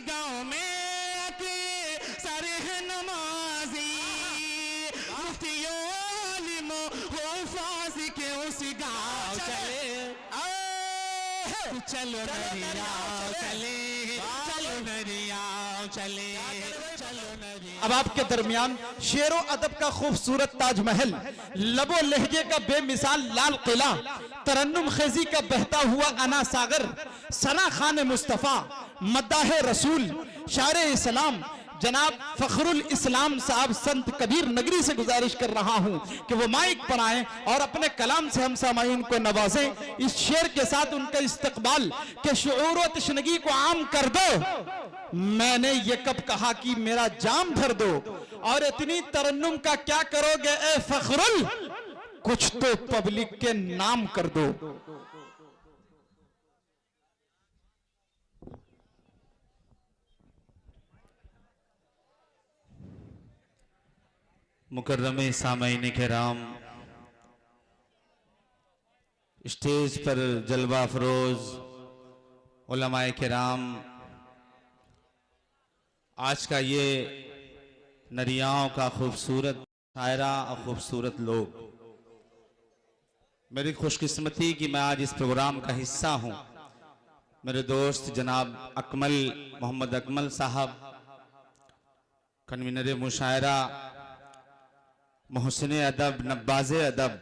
गांव में आके सारे हैं नमाजी, मुफ्तियों आलिमों हुफ़ाज़ के उस गांव चले। चलो नरिया चले, चलो नरिया चले, चलो नरिया। अब आपके दरमियान शेरो अदब का खूबसूरत ताजमहल, लबो लहजे का बेमिसाल लाल किला, तरन्नुम खेजी का बहता हुआ अना सागर, सना खान मुस्तफ़ा, मद्दाह रसूल, शारे इस्लाम जनाब फखरुल इस्लाम साहब संत कबीर नगरी से गुजारिश कर रहा हूं कि वो माइक पर आए और अपने कलाम से हम सामाईन को नवाजें। इस शेर के साथ उनका इस्तकबाल के शुऊर व तशनगी को आम कर दो। मैंने ये कब कहा कि मेरा जाम भर दो, और इतनी तरन्नुम का क्या करोगे ए फखरुल, कुछ तो पब्लिक के नाम कर दो। मुकर्रमे सामईन किराम, स्टेज पर जलवा फरोज उलमाए किराम, आज का ये नरियाओं का खूबसूरत शायरा और खूबसूरत लोग, मेरी खुशकिस्मती कि मैं आज इस प्रोग्राम का हिस्सा हूँ। मेरे दोस्त जनाब अकमल मोहम्मद अकमल साहब, कन्वीनर मुशायरा, मोहसिन अदब, नब्बाज़ अदब,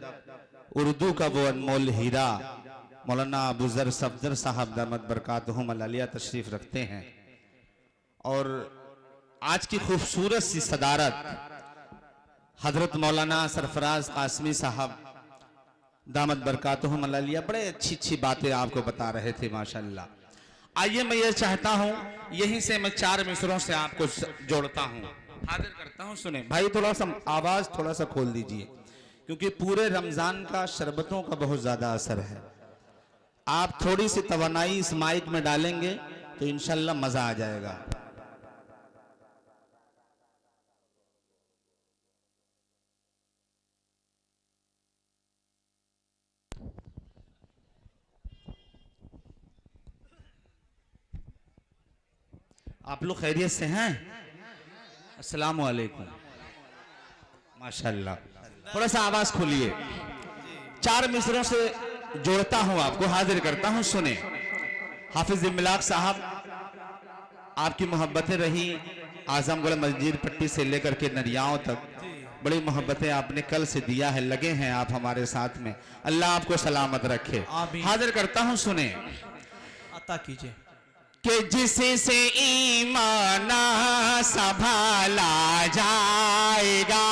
उर्दू का वो अनमोल हीरा मौलाना अबू ज़र सफदर साहब दामद बरकातहुम अलिया तशरीफ़ रखते हैं। और आज की खूबसूरत सी सदारत हजरत मौलाना सरफराज कासमी साहब दामद बरकातहुम अलिया बड़े अच्छी अच्छी बातें आपको बता रहे थे माशाअल्लाह। आइए मैं ये चाहता हूँ यहीं से मैं 4 मिसरों से आपको जोड़ता हूँ, हाजिर करता हूँ। सुने भाई, थोड़ा सा आवाज थोड़ा सा खोल दीजिए, क्योंकि पूरे रमजान का शरबतों का बहुत ज्यादा असर है। आप थोड़ी सी तवानाई इस माइक में डालेंगे तो इंशाल्लाह मजा आ जाएगा। आप लोग खैरियत से हैं? अस्सलामु अलैकुम। माशाल्लाह, थोड़ा सा आवाज खोलिए। 4 मिसरों से जोड़ता हूं, आपको हाजिर करता हूं। सुने, हाफिज इमलाक साहब, आपकी मोहब्बतें रही आजमगढ़ मस्जिद पट्टी से लेकर के नरियाओं तक, बड़ी मोहब्बतें आपने कल से दिया है, लगे हैं आप हमारे साथ में। अल्लाह आपको सलामत रखे। हाजिर करता हूं, सुने, अता कीजिए कि जिससे ईमान संभाला जाएगा।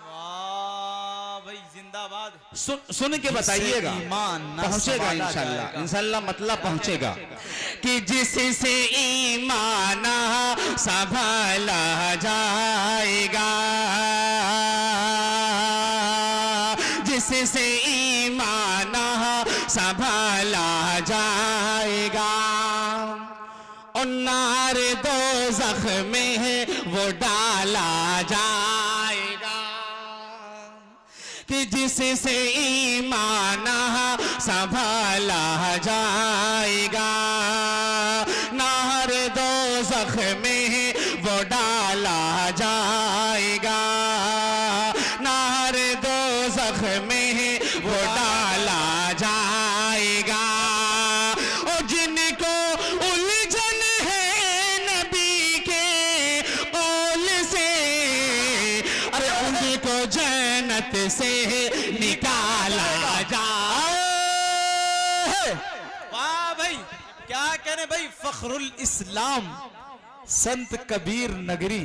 वाह भाई, जिंदाबाद। सुन के बताइएगा, पहुंचेगा इंशाल्लाह, इंशाल्लाह मतलब पहुंचेगा। कि जिससे ईमान संभाला जाएगा, जिससे ईमान संभाला जाएगा, और नार दोज़ख में है वो डाला जाएगा। कि जिससे ईमान संभाला जाएगा, नार दोज़ख में वो डाला जाएगा, नार दोज़ख में वो डाला जाएगा। और जिनको उलझन है नबी के कौल से, अरे उनको जन्नत से निकाला जाए। वाह भाई, क्या कहने भाई, फखरुल इस्लाम संत कबीर नगरी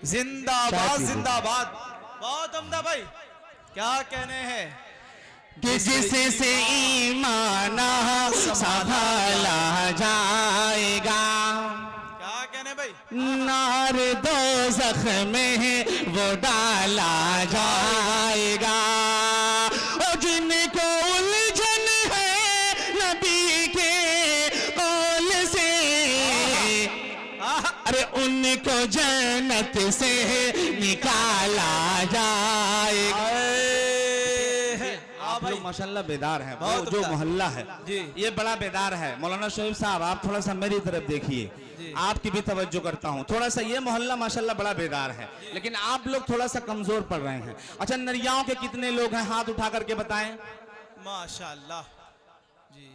जिंदाबाद जिंदाबाद। बहुत उम्दा भाई, क्या कहने हैं। कि जिससे ईमान संभाला जाएगा, क्या कहने भाई, नार दोज़ख में वो डाला जाएगा। और जिनको उलझन है नबी के कौल से, अरे उनको जन्नत से निकाला जाएगा। माशाल्लाह बेदार है। वो बहुत जो उम्दा। मोहल्ला है जी। ये बड़ा बेदार है। मौलाना शोएब साहब आप थोड़ा सा मेरी तरफ देखिए, आपकी भी तवज्जो करता हूँ थोड़ा सा। ये मोहल्ला माशाल्लाह बड़ा बेदार है, लेकिन आप लोग थोड़ा सा कमजोर पड़ रहे हैं। अच्छा, नरियाओं के कितने लोग हैं, हाथ उठा करके बताएं। माशाल्लाह।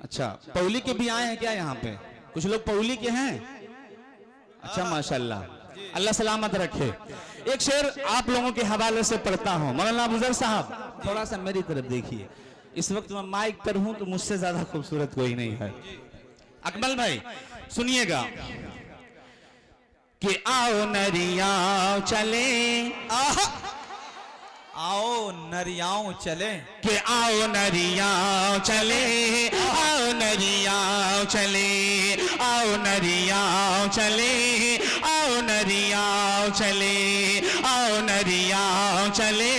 अच्छा, पौली के भी आए हैं क्या यहाँ पे? कुछ लोग पौली के हैं। अच्छा माशाल्लाह, अल्लाह सलामत रखे। एक शेर आप लोगों के हवाले से पढ़ता हूँ। मौलाना अबूजर साहब थोड़ा सा मेरी तरफ देखिए। इस वक्त मैं माइक पर हूँ तो मुझसे ज्यादा खूबसूरत कोई नहीं है। अकमल भाई सुनिएगा कि आओ नरियाओं चले, आओ नरियाओं चले, कि आओ नरियाओं चले, आओ नरियाओं चले, आओ नरियाओं चले, आओ नरियाओं चले, आओ नरियाओं चले,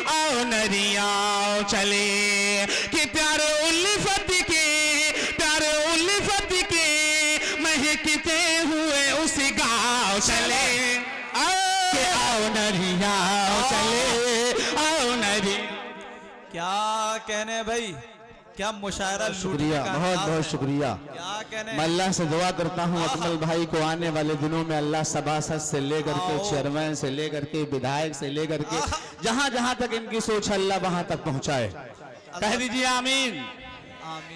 आओ नरियाओं चले। कि प्यारे उल्फत के, प्यारे उल्फत के महकते हुए उस गाँव चले। कि आओ नरियाओं चले, आओ नरी। क्या कहने भाई, क्या मुशायरा। शुक्रिया, बहुत बहुत शुक्रिया। क्या कहने। मैं अल्लाह से दुआ करता हूँ अकमल भाई को आने वाले दिनों में अल्लाह सभासद से लेकर के, चेयरमैन से लेकर के, विधायक से लेकर के, जहाँ जहाँ तक इनकी सोच है अल्लाह वहाँ तक पहुँचाए। कह दीजिए आमीन।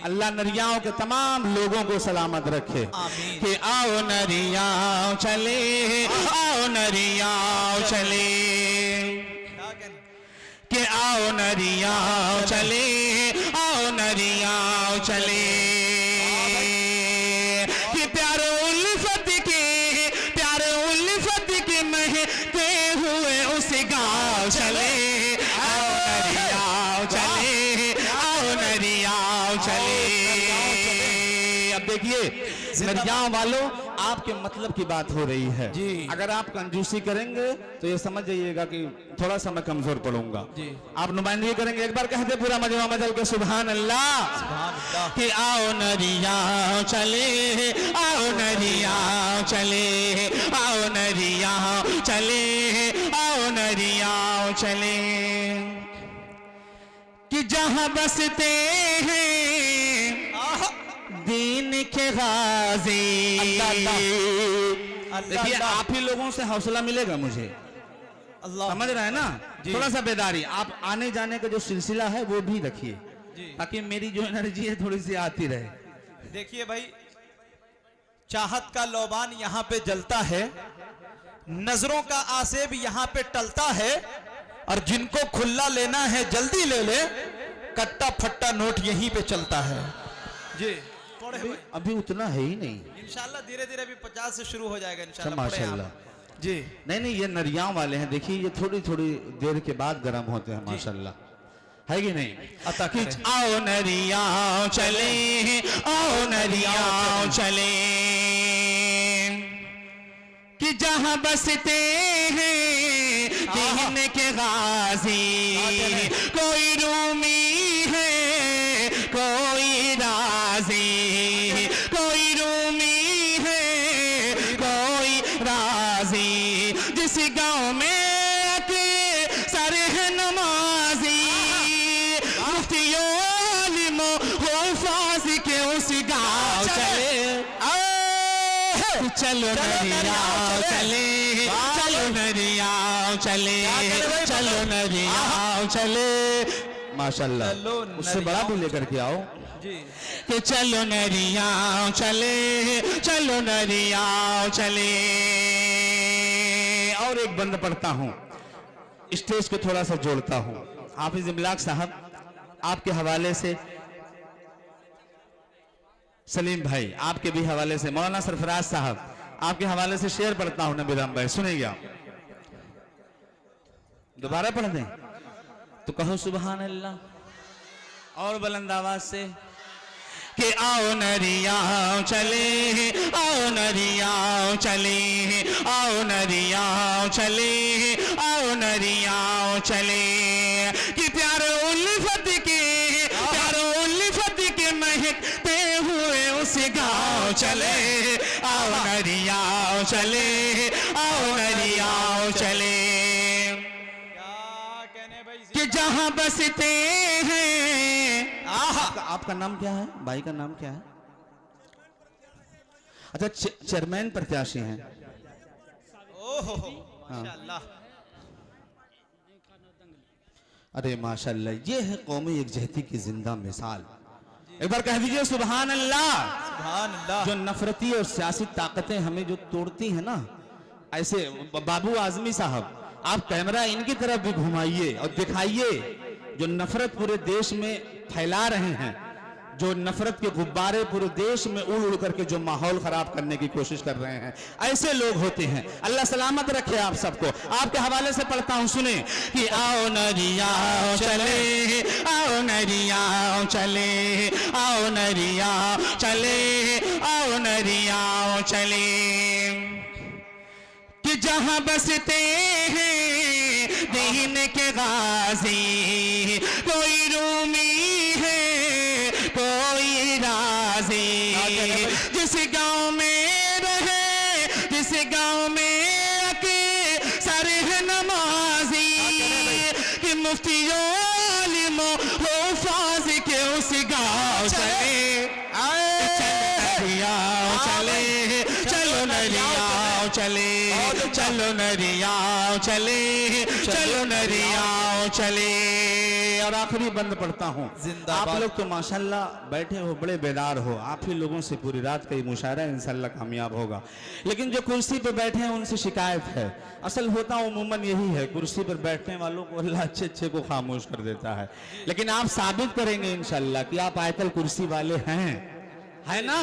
अल्लाह नरियाओं के तमाम लोगों को सलामत रखे। कि आओ नरियाओं चले, आओ नरियाओं चले, कि आओ नरियाओं चले, आओ नरियाओं चले। कि प्यारे उल्फत के, प्यारे उल्फत के महकते हुए उस गाँव चले। आओ नरियाओं चले, आओ नरियाओं चले। अब देखिए नरियाओं वालों, आपके मतलब की बात हो रही है। अगर आप कंजूसी करेंगे तो ये समझ जाइएगा कि थोड़ा सा मैं कमजोर पड़ूंगा। आप नुमाइंदगी करेंगे, एक बार कह दे पूरा मजमा मजल के सुभान अल्लाह। कि आओ नरियाओं चले, आओ नरियाओं चले, आओ नरियाओं चले, आओ नरियाओं चले। कि जहां बसते हैं दीन के गाजी। देखिए आप ही लोगों से हौसला मिलेगा मुझे, समझ रहे हैं ना। थोड़ा सा बेदारी, आप आने जाने का जो सिलसिला है वो भी रखिए, ताकि मेरी जो एनर्जी है थोड़ी सी आती रहे। देखिए भाई, चाहत का लोबान यहाँ पे जलता है, नजरों का आसेब यहाँ पे टलता है, और जिनको खुला लेना है जल्दी ले ले, कट्टा फट्टा नोट यहीं पे चलता है। जी अभी उतना है ही नहीं, इंशाल्लाह धीरे धीरे अभी 50 से शुरू हो जाएगा इंशाल्लाह। माशाल्लाह। जी नहीं ये नरियाओं वाले हैं, देखिए ये थोड़ी थोड़ी देर के बाद गर्म होते हैं माशाल्लाह, है कि नहीं। कि आओ नरियाओं चले, आओ नरियाओं चले। कि जहां बसते हैं दीन के गाजी, कोई रूमी है कोई राजी, कोई रूमी है कोई राजी। जिस गांव में के सर है नमाजी, मुफ्तियों आलिमों हुफ़ाज़ के उस गांव चले। चलो नरियाओं चले, चलो नरियाओं चले, चलो नरियाओं चले। माशाल्लाह, उससे बड़ा भी लेकर के आओ। कि चलो नरियाओं चले, चलो नरियाओं चले। और एक बंद पढ़ता हूँ, स्टेज को थोड़ा सा जोड़ता हूँ। हाफिज इमलाक साहब आपके हवाले से, सलीम भाई आपके भी हवाले से, मौलाना सरफराज साहब आपके हवाले से शेर पढ़ता हूँ। नबी राम भाई सुनिएगा, दोबारा पढ़ दें तो कहो सुभान अल्लाह और बुलंद आवाज से। कि आओ नरियाओं चले, आओ नरियाओं चले, आओ नरियाओं चले, आओ नरियाओं चले। कि प्यारे उल्फत के, प्यारे उल्फत के महकते हुए उस गाँव चले। आओ नरियाओं चले, आओ नरियाओं चले। क्या कहने भाई। कि जहाँ जहां बसते हैं। आपका नाम क्या है? भाई का नाम क्या है? अच्छा, चेयरमैन प्रत्याशी हैं। ओहो माशाअल्लाह। अरे माशाअल्लाह, ये है कौमी यकजहती की जिंदा मिसाल। एक बार कह दीजिए सुभान अल्लाह। सुभान अल्लाह। जो नफरती और सियासी ताकतें हमें जो तोड़ती हैं ना, ऐसे बाबू आजमी साहब, आप कैमरा इनकी तरफ भी घुमाइए और दिखाइए जो नफरत पूरे देश में फैला रहे हैं, जो नफरत के गुब्बारे पूरे देश में उड़ उड़ करके जो माहौल खराब करने की कोशिश कर रहे हैं, ऐसे लोग होते हैं। अल्लाह सलामत रखे आप सबको। आपके हवाले से पढ़ता हूं, सुने कि आओ नरिया चले, आओ नरिया चले, आओ नरिया चले, आओ नरिया चले, कि जहां बसते हैं दीन के गाजी, कोई रूमी है कोई राजी, जिस गांव में रहे, जिस गांव में आके सारे है नमाजी, कि मुफ्तियों आलिमों हुफ्फाज़ के उस गांव चले, चले, चलो नरिया चले, चलो नरिया चले, चलो नरिया चले। और आखिरी बंद पढ़ता हूँ। जिंदाबाद। आप लोग तो माशाल्लाह बैठे हो, बड़े बेदार हो। आप ही लोगों से पूरी रात का ये मुशायरा इंशाल्लाह कामयाब होगा। लेकिन जो कुर्सी पर बैठे हैं उनसे शिकायत है। असल होता उमूमन यही है, कुर्सी पर बैठने वालों को अल्लाह अच्छे अच्छे को खामोश कर देता है। लेकिन आप साबित करेंगे इंशाल्लाह कि आप आयतल कुर्सी वाले हैं, है ना?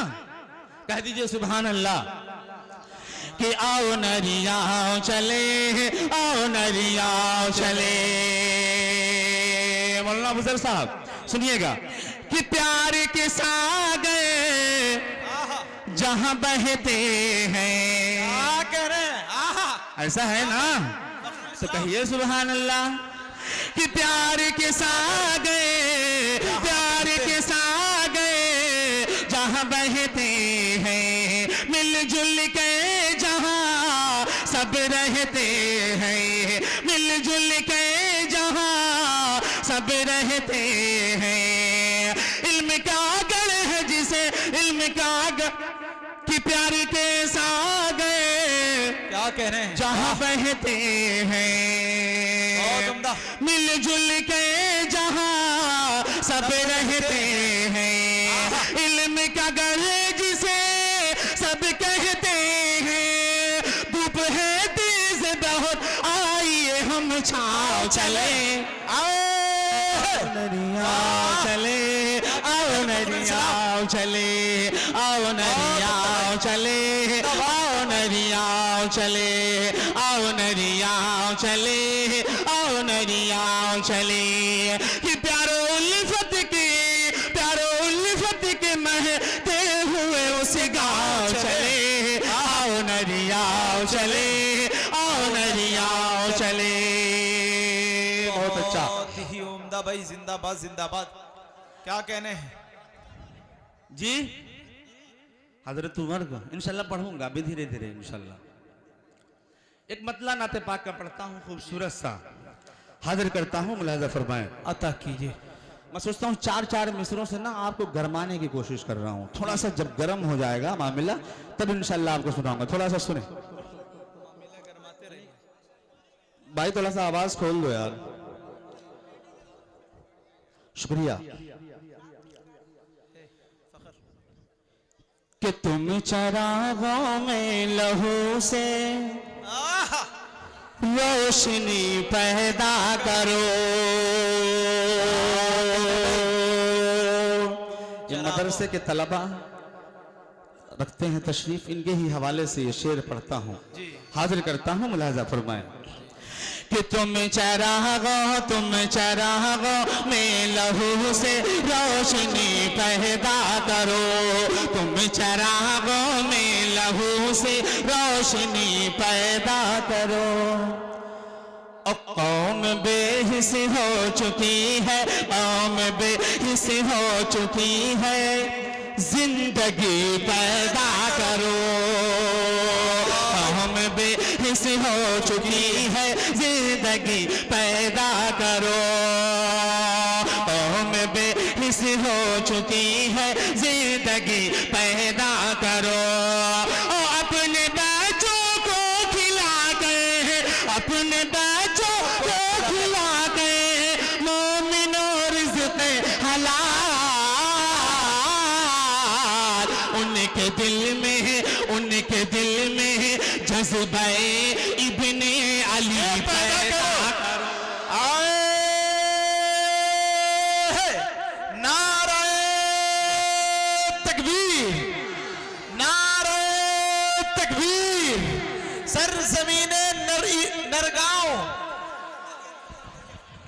कह दीजिए सुभान अल्लाह। कि आओ नरिया चले, आओ नरिया चले। मौलाना अफजल साहब सुनिएगा कि प्यार के सागर जहां बहते हैं, कह रहे हैं ऐसा है ना? तो कहिए सुभान अल्लाह। कि प्यार के सागर, प्यार के सागर जहां बहते हैं, मिलजुल के जहां सब रहते हैं, मिलजुल के जहां सब रहते हैं। इल्म का गढ़ है जिसे इल्म का कि प्यार के सागर क्या कह रहे हैं? जहां बहते हैं, बहुत उम्दा। मिलजुल के जहां सब रहते हैं। इल्म का गढ़ जिसे सब कहते हैं, धूप है तेज बहुत, आइए हम छाव चले, आओ नरिया चले, आओ नरिया चले, आओ नरिया चले, आओ नरिया चले, आओ नरिया चले, आओ नरिया चले। कि प्यारो उल्फत के, प्यारो उल्फत के महते हुए उस गाँव चले, आओ नरिया चले, आओ नरिया चले। बहुत अच्छा। बहुत ही उम्दा भाई, जिंदाबाद जिंदाबाद। क्या कहने हैं जी? हजरत उमर का इंशाल्लाह पढ़ूंगा भी धीरे धीरे इंशाल्लाह। एक मतला नाते पाक का पढ़ता हूँ, खूबसूरत सा हाजिर करता हूँ, मुलाहिजा फरमाएं। अता कीजिए। मैं सोचता हूँ चार चार मिसरों से ना आपको गरमाने की कोशिश कर रहा हूँ। थोड़ा सा जब गर्म हो जाएगा मामला तब इंशाल्लाह आपको सुनाऊंगा। थोड़ा सा सुने भाई, थोड़ा सा आवाज खोल दो यार। शुक्रिया। कि तुम चरागों में लहू से रोशनी पैदा करो। ये मदरसे के तलबा रखते हैं तशरीफ, इनके ही हवाले से ये शेर पढ़ता हूँ, हाजिर करता हूँ, मुलाहिजा फरमाएं। कि तुम चरागों में लहू से रोशनी पैदा करो, तुम चरागों में लहू से रोशनी पैदा करो। और कौम बेहिस हो चुकी है, कौम बेहिस हो चुकी है, जिंदगी पैदा करो। कौम बेहिस हो चुकी है, जिंदगी पैदा करो। हो चुकी है जिंदगी पैदा करो। और अपने बच्चों को खिला कर, अपने बच्चों को खिला कर मोमिनो रिज़्क़ हलाल। उनके दिल में है, उनके दिल में है जज्बे इब्ने अली पैदा करो।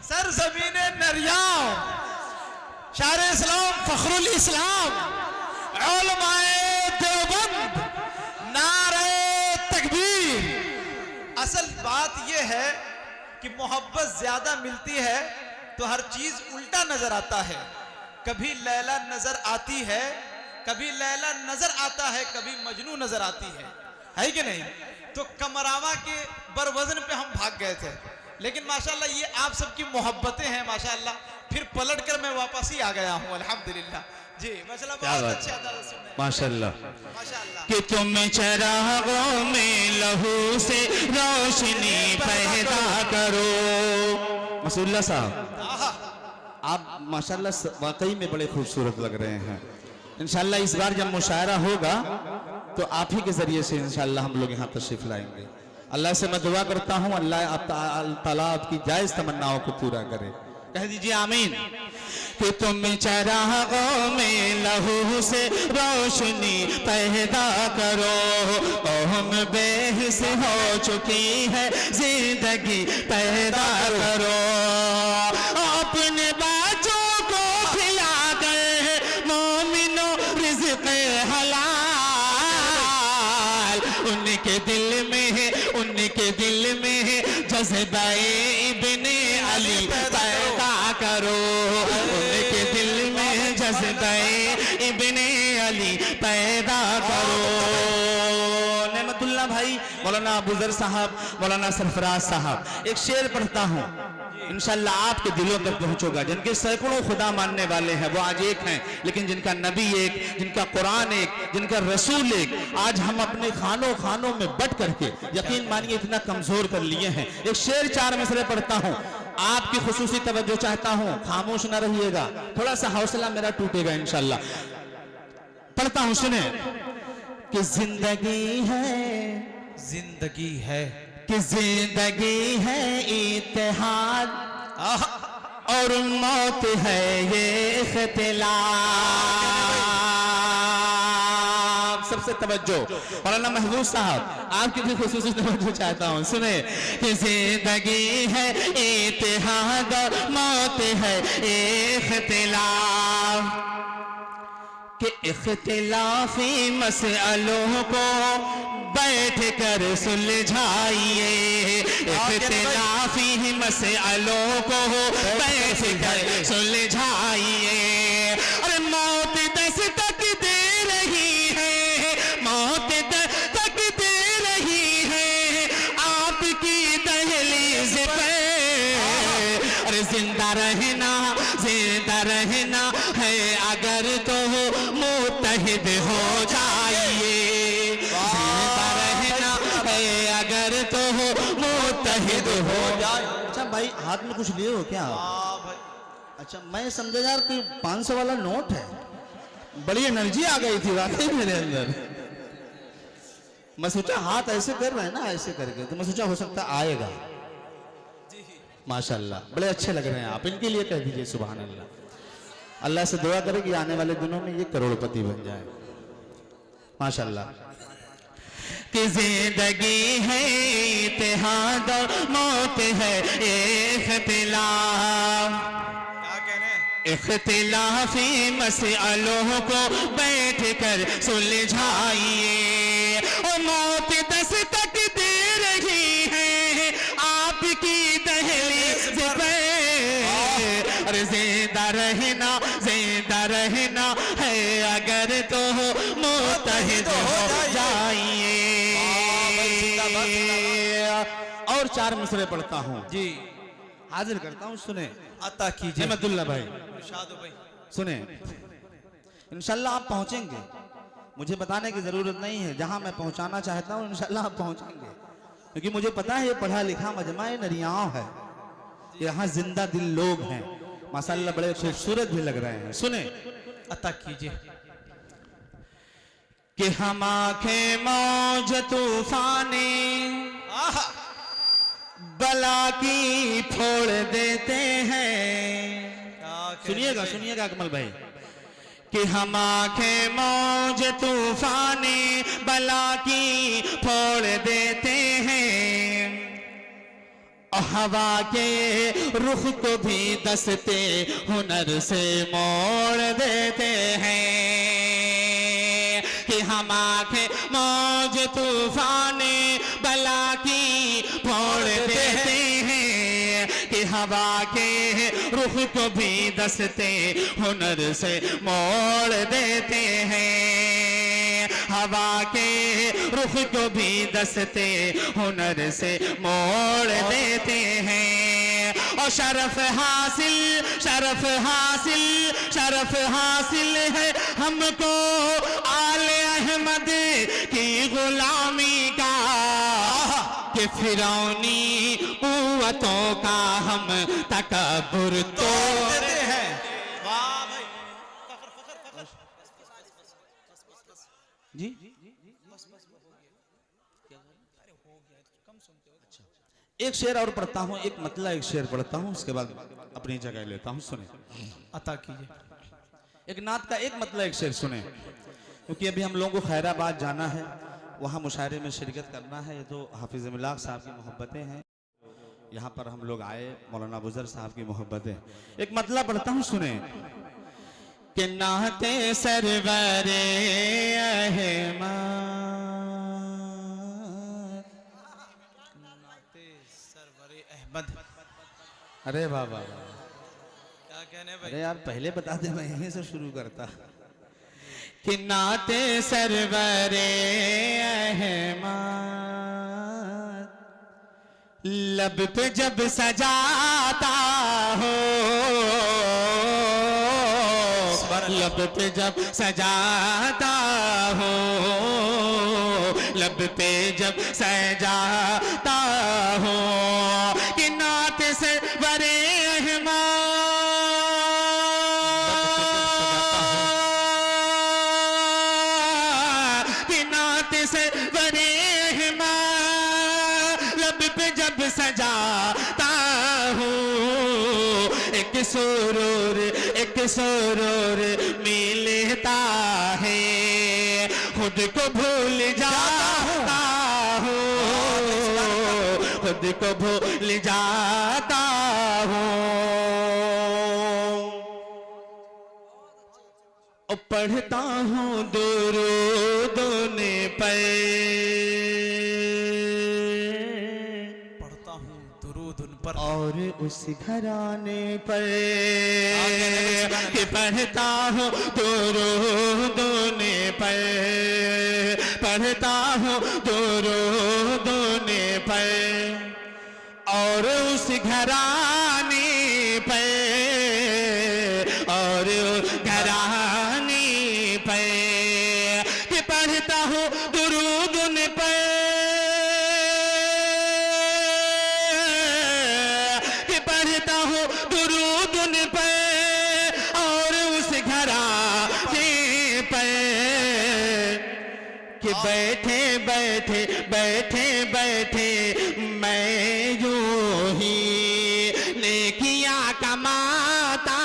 सरज़मीने नरियाव, शायर इस्लाम फखरुल इस्लाम उलमाए देवबंद, नारे तकबीर। असल बात यह है कि मोहब्बत ज्यादा मिलती है तो हर चीज उल्टा नजर आता है। कभी लैला नजर आती है, कभी लैला नजर आता है, कभी मजनू नजर आती है कि नहीं? तो कमरावा के बरवजन पे हम भाग गए थे, लेकिन माशाल्लाह ये आप सबकी मोहब्बतें हैं माशाल्लाह, फिर पलट कर मैं वापस ही आ गया हूँ अल्हम्दुलिल्लाह जी। माशाल्लाह बहुत अच्छा था माशाल्लाह माशाल्लाह। कि तुम चरागों में लहू से रोशनी पैदा करो। मसूल्ला साहब, आप माशाल्लाह वाकई में बड़े खूबसूरत लग रहे हैं। इंशाल्लाह इस बार जब मुशायरा होगा तो आप ही के जरिए से इंशाल्लाह हम लोग यहाँ तशरीफ लाएंगे। अल्लाह से मैं दुआ करता हूँ अल्लाह ताला आपकी जायज तमन्नाओं को पूरा करे। कह दीजिए आमीन। कि तुम चरागों में लहू से रोशनी पैदा करो। कौम बेहिस हो चुकी है जिंदगी पैदा करो। अपने बच्चों को खिला कर मोमिनो रिज़्क़ हलाल। उनके दिल में है, उनके दिल में है जज़्बा इब्ने अली पैदा करो। उनके दिल में जज़्बा इब्ने अली पैदा करो। नेमतुल्लाह भाई, मौलाना अबूजर साहब, मौलाना सरफराज साहब, एक शेर पढ़ता हूँ, इंशाल्लाह आपके दिलों तक पहुंचेगा। जिनके सैकड़ों खुदा मानने वाले हैं वो आज एक हैं, लेकिन जिनका नबी एक, जिनका कुरान एक, जिनका रसूल एक, आज हम अपने खानों खानों में बट करके यकीन मानिए इतना कमजोर कर लिए हैं। एक शेर 4 मिसरे पढ़ता हूँ, आपकी खुसूसी तवज्जो चाहता हूँ, खामोश ना रहिएगा, थोड़ा सा हौसला मेरा टूटेगा इंशाल्लाह। पढ़ता हूँ, सुने। कि जिंदगी है, जिंदगी है, कि जिंदगी है इत्तेहाद और मौत है ये इख्तिलाफ। सबसे तवज्जो। मौलाना महबूब साहब, आपकी भी खुसूसी तवज्जो चाहता हूँ, सुने। कि जिंदगी है इत्तेहाद और मौत है इख्तिलाफ। कि इख्तिलाफी मसलों को बैठ कर सुलझाइए। इख्तिलाफी मसलों को बैठ कर सुलझाइए। अरे मौत दस्तक दे रही है, मौत दस्तक दे रही है आपकी दहलीज पे। अरे जिंदा रहना, जिंदा रहना है अगर तो मुत्तहिद हो जाइए। जिंदा रहना है अगर तो मुत्तहिद हो जाए। अच्छा भाई, हाथ में कुछ लिए हो क्या? अच्छा, मैं समझा यार कि 500 वाला नोट है। बड़ी एनर्जी आ गई थी वाकई मेरे अंदर। मैं सोचा हाथ ऐसे कर रहे हैं ना, ऐसे करके, तो मैं सोचा हो सकता आएगा। माशाल्लाह, बड़े अच्छे लग रहे हैं आप। इनके लिए कह दीजिए सुभान अल्लाह। अल्लाह से दुआ करें कि आने वाले दिनों में ये करोड़पति बन जाए माशाल्लाह। कि जिंदगी है इत्तेहाद और मौत है इख्तिलाफ। क्या कह रहे हैं? इख्तिलाफी मसलों को बैठ कर सुलझाइए। और मौत दस्तक दे रही है आपकी दहलीज पे। अरे जिंदा रहना, जिंदा रहना है अगर तो मुत्तहिद हो जाइए। और 4 मिसरे पढ़ता हूँ जी, हाजिर करता हूँ, सुने। अता कीजिए नेमतुल्लाह भाई, इरशाद हो भाई। सुने, इंशाल्लाह आप पहुंचेंगे, मुझे बताने की जरूरत नहीं है, जहां मैं पहुंचाना चाहता हूं इंशाल्लाह आप पहुंचेंगे, क्योंकि मुझे पता है ये पढ़ा लिखा मजमा नरियाव है, यहाँ जिंदा दिल लोग हैं, माशाल्लाह बड़े खूबसूरत भी लग रहे हैं। सुने, अता कीजिए। कि हम आंखें मौज तूफाने बला की फोड़ देते हैं। सुनिएगा सुनिएगा अकमल भाई, कि हम आंखें मौज तूफाने बला की फोड़ देते हैं, और हवा के रुख को भी दस्ते हुनर से मोड़ देते हैं। कि हम आंखें मौज तूफाने बला की फोड़ देते हैं, कि हवा के रुख को भी दस्ते हुनर से मोड़ देते हैं। हवा के रुख को भी दस्ते हुनर से मोड़ देते हैं। और शरफ हासिल शरफ हासिल शरफ हासिल है हमको आले अहमद की गुलामी का, कि फिरौनी कुव्वतों का हम तकब्बुर तोड़ देते हैं। जी एक शेर और पढ़ता हूँ, एक मतला एक शेर पढ़ता हूँ, उसके बाद अपनी जगह लेता हूँ। सुने, अता कीजिए। एक नात का एक मतला एक शेर सुने, क्योंकि अभी हम लोगों को खैराबाद जाना है, वहाँ मुशायरे में शिरकत करना है। ये तो हाफिज मिलाक साहब की मोहब्बतें हैं, यहाँ पर हम लोग आए, मौलाना बुजर साहब की मोहब्बतें। एक मतला पढ़ता हूँ, सुने। कि नाते सरवरे अहमद, अहमद, अरे बाबा क्या कहने भाई? अरे यार पहले बता दे, मैं यहीं से शुरू करता। कि नाते सरवरे अहमद लब पे जब सजाता हो, लब पे जब सजाता हो, लब पे जब सजाता हो, कि नाते सरवरे अहमद, कि नाते सरवरे अहमद लब पे जब सजाता हूँ, एक सुरूर मिलता है, खुद को भूल जाता हूँ, खुद को भूल जाता हूँ। और पढ़ता हूँ दुरूदों पर, पढ़ता हूँ दुरूद उन पर, और उस घराने पर, कि पढ़ता हूँ दुरूदों पर, पढ़ता हूँ दुरूदों पर, और उस घराने पर, और घराने पर, कि पढ़ता हूँ दुरूद पर, कि पढ़ता हूँ दुरूद पर, और उस घराने पर, कि बैठे बैठे बैठे बैठे मैं यूं ही नेकियां कमाता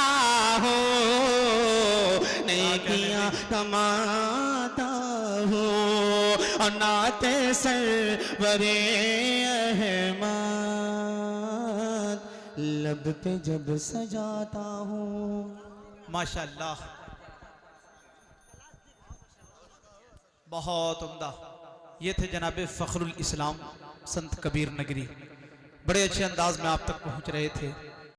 हूँ, नेकियां कमाता हूँ। और नाते सरवरे अहमद लब पे जब सजाता हूँ। माशाल्लाह, बहुत उम्दा। ये थे जनाब फ़खरुल इस्लाम संत कबीर नगरी, बड़े अच्छे अंदाज में आप तक पहुंच रहे थे।